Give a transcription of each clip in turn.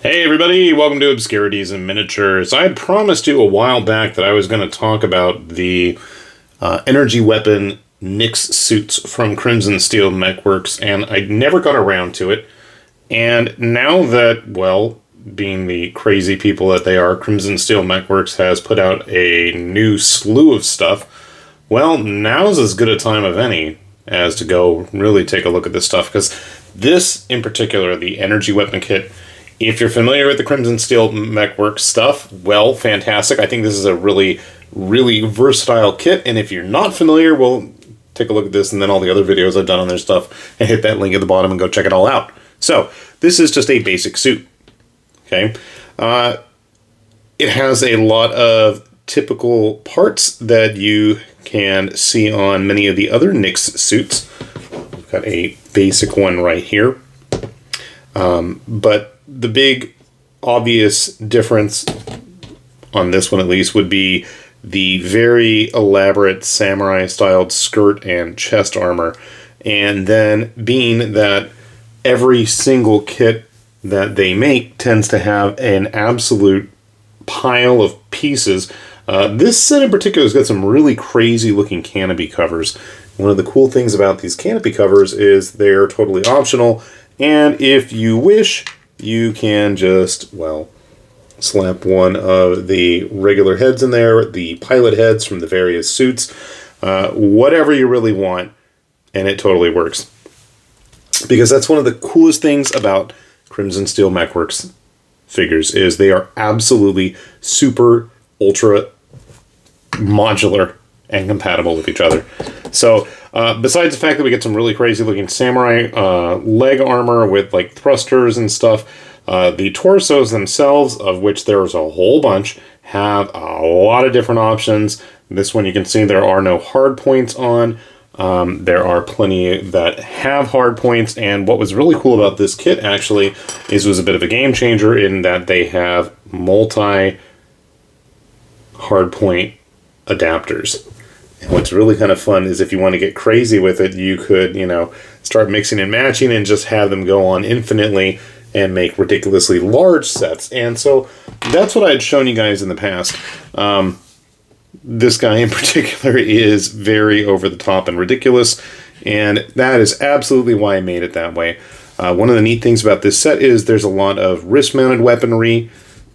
Hey everybody, welcome to Obscurities and Miniatures. I had promised you a while back that I was going to talk about the energy weapon Nyx suits from Crimson Steel Mechworks, and I never got around to it. And now that, well, being the crazy people that they are, Crimson Steel Mechworks has put out a new slew of stuff. Well, now's as good a time of any as to go really take a look at this stuff, because this in particular, the energy weapon kit, if you're familiar with the Crimson Steel Mechworks stuff, well, fantastic. I think this is a really, really versatile kit, and if you're not familiar, well, take a look at this and then all the other videos I've done on their stuff, and hit that link at the bottom and go check it all out. So, this is just a basic suit, okay? It has a lot of typical parts that you can see on many of the other Nyx suits. We've got a basic one right here. But the big obvious difference on this one at least would be the very elaborate samurai styled skirt and chest armor, and then being that every single kit that they make tends to have an absolute pile of pieces. This set in particular has got some really crazy looking canopy covers. One of the cool things about these canopy covers is they're totally optional, and if you wish, you can just, well, slap one of the regular heads in there, the pilot heads from the various suits, whatever you really want, and it totally works. Because that's one of the coolest things about Crimson Steel Mechworks figures, is they are absolutely super, ultra modular and compatible with each other. So, besides the fact that we get some really crazy looking samurai leg armor with like thrusters and stuff, the torsos themselves, of which there's a whole bunch, have a lot of different options. This one you can see there are no hard points on. There are plenty that have hard points, and what was really cool about this kit actually is it was a bit of a game changer in that they have multi hard point adapters. And what's really kind of fun is if you want to get crazy with it, you could, start mixing and matching and just have them go on infinitely and make ridiculously large sets. And so that's what I had shown you guys in the past. This guy in particular is very over the top and ridiculous, and that is absolutely why I made it that way. One of the neat things about this set is there's a lot of wrist-mounted weaponry.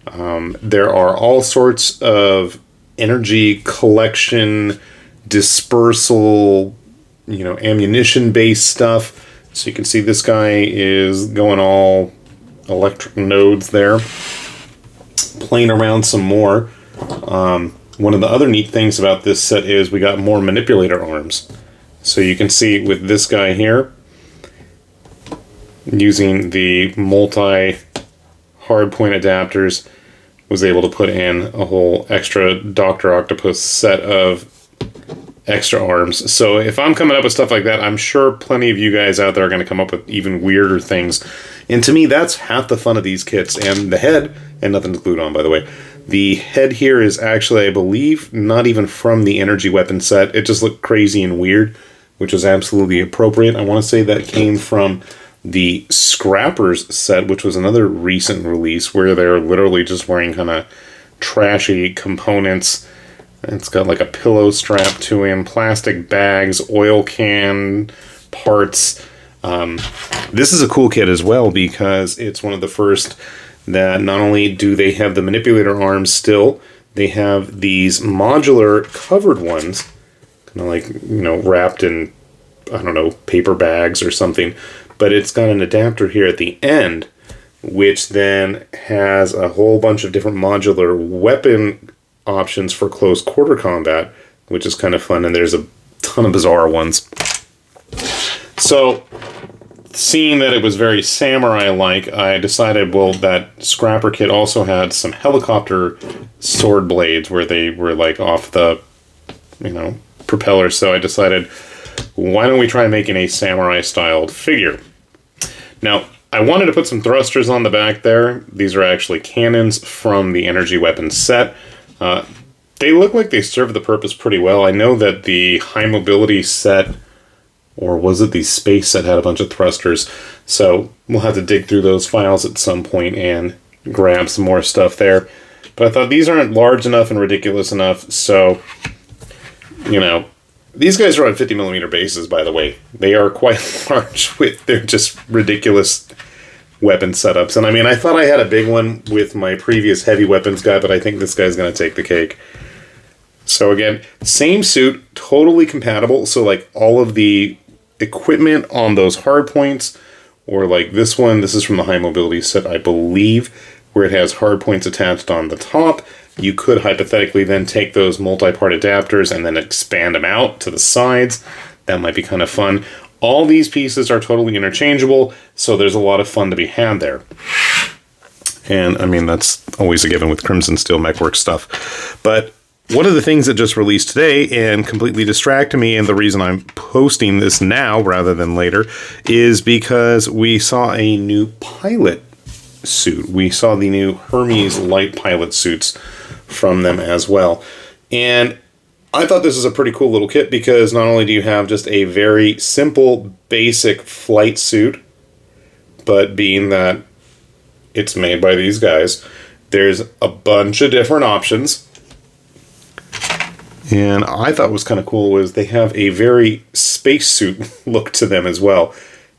There are all sorts of energy collection, dispersal, ammunition-based stuff. So you can see this guy is going all electric nodes there. Playing around some more. One of the other neat things about this set is we got more manipulator arms. So you can see with this guy here, using the multi hardpoint adapters, was able to put in a whole extra Dr. Octopus set of extra arms. So if I'm coming up with stuff like that, I'm sure plenty of you guys out there are going to come up with even weirder things. And to me, that's half the fun of these kits. And the head, and nothing to glued on, by the way, the head here is actually, I believe, not even from the energy weapon set. It just looked crazy and weird, which was absolutely appropriate. I want to say that came from the Scrappers set, which was another recent release, where they're literally just wearing kind of trashy components. It's got like a pillow strap to him, plastic bags, oil can parts. This is a cool kit as well, because it's one of the first that not only do they have the manipulator arms still, they have these modular covered ones, kind of like, wrapped in, I don't know, paper bags or something. But it's got an adapter here at the end, which then has a whole bunch of different modular weapon options for close quarter combat, which is kind of fun, and there's a ton of bizarre ones. So, seeing that it was very samurai-like, I decided, well, that Scrapper kit also had some helicopter sword blades where they were like off the, propeller, so I decided, why don't we try making a samurai-styled figure? Now, I wanted to put some thrusters on the back there. These are actually cannons from the energy weapon set. They look like they serve the purpose pretty well. I know that the high mobility set, or was it the space set, had a bunch of thrusters, so we'll have to dig through those files at some point and grab some more stuff there. But I thought these aren't large enough and ridiculous enough, so, you know, these guys are on 50mm bases, by the way. They are quite large with their just ridiculous weapon setups. And I mean, I thought I had a big one with my previous heavy weapons guy, but I think this guy's going to take the cake. So again, same suit, totally compatible. So like all of the equipment on those hard points, or like this one, this is from the high mobility set, I believe, where it has hard points attached on the top. You could hypothetically then take those multi-part adapters and then expand them out to the sides. That might be kind of fun. All these pieces are totally interchangeable, so there's a lot of fun to be had there. And I mean, that's always a given with Crimson Steel Mechworks stuff. But one of the things that just released today and completely distracted me, and the reason I'm posting this now rather than later, is because we saw a new pilot suit. We saw the new Hermes light pilot suits from them as well. And I thought this is a pretty cool little kit because not only do you have just a very simple, basic flight suit, but being that it's made by these guys, there's a bunch of different options. And I thought was kind of cool was they have a very spacesuit look to them as well.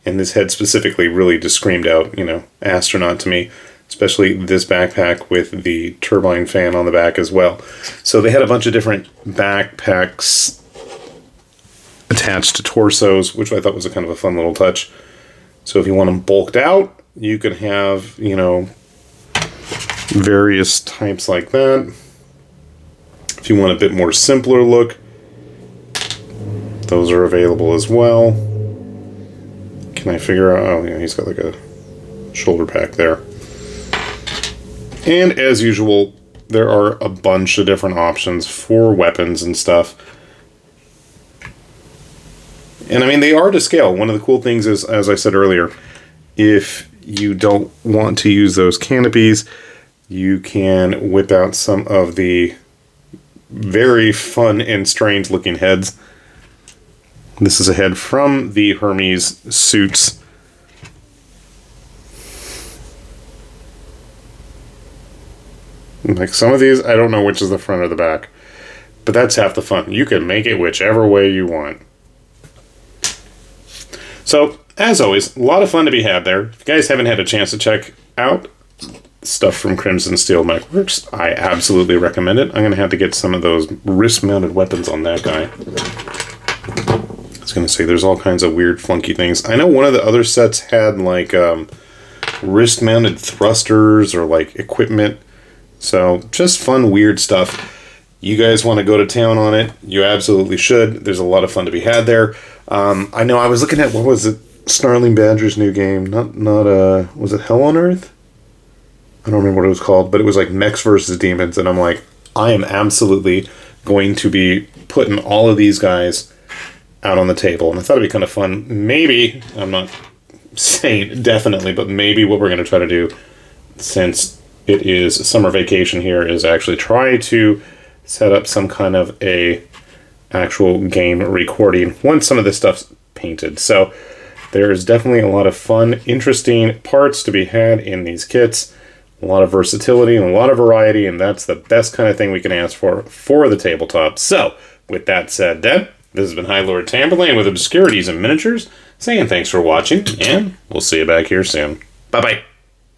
And this head specifically really just screamed out, you know, astronaut to me. Especially this backpack with the turbine fan on the back as well. So they had a bunch of different backpacks attached to torsos, which I thought was a kind of a fun little touch. So if you want them bulked out, you can have, you know, various types like that. If you want a bit more simpler look, those are available as well. Can I figure out? Oh, yeah, he's got like a shoulder pack there. And as usual, there are a bunch of different options for weapons and stuff. And I mean, they are to scale. One of the cool things is, as I said earlier, if you don't want to use those canopies, you can whip out some of the very fun and strange looking heads. This is a head from the Hermes suits. Like some of these, I don't know which is the front or the back. But that's half the fun. You can make it whichever way you want. So, as always, a lot of fun to be had there. If you guys haven't had a chance to check out stuff from Crimson Steel Mechworks, I absolutely recommend it. I'm going to have to get some of those wrist-mounted weapons on that guy. I was going to say, there's all kinds of weird, funky things. I know one of the other sets had, like, wrist-mounted thrusters or, like, equipment. So, just fun, weird stuff. You guys want to go to town on it, you absolutely should. There's a lot of fun to be had there. I know I was looking at, what was it, Snarling Badger's new game. Not was it Hell on Earth? I don't remember what it was called, but it was like mechs versus demons, and I'm like, I am absolutely going to be putting all of these guys out on the table. And I thought it'd be kind of fun. Maybe, I'm not saying definitely, but maybe what we're going to try to do, since it is summer vacation here, is actually try to set up some kind of a actual game recording once some of this stuff's painted. So there's definitely a lot of fun, interesting parts to be had in these kits. A lot of versatility and a lot of variety, and that's the best kind of thing we can ask for the tabletop. So, with that said, then, this has been High Lord Tamberlane with Obscurities and Miniatures, saying thanks for watching, and we'll see you back here soon. Bye-bye.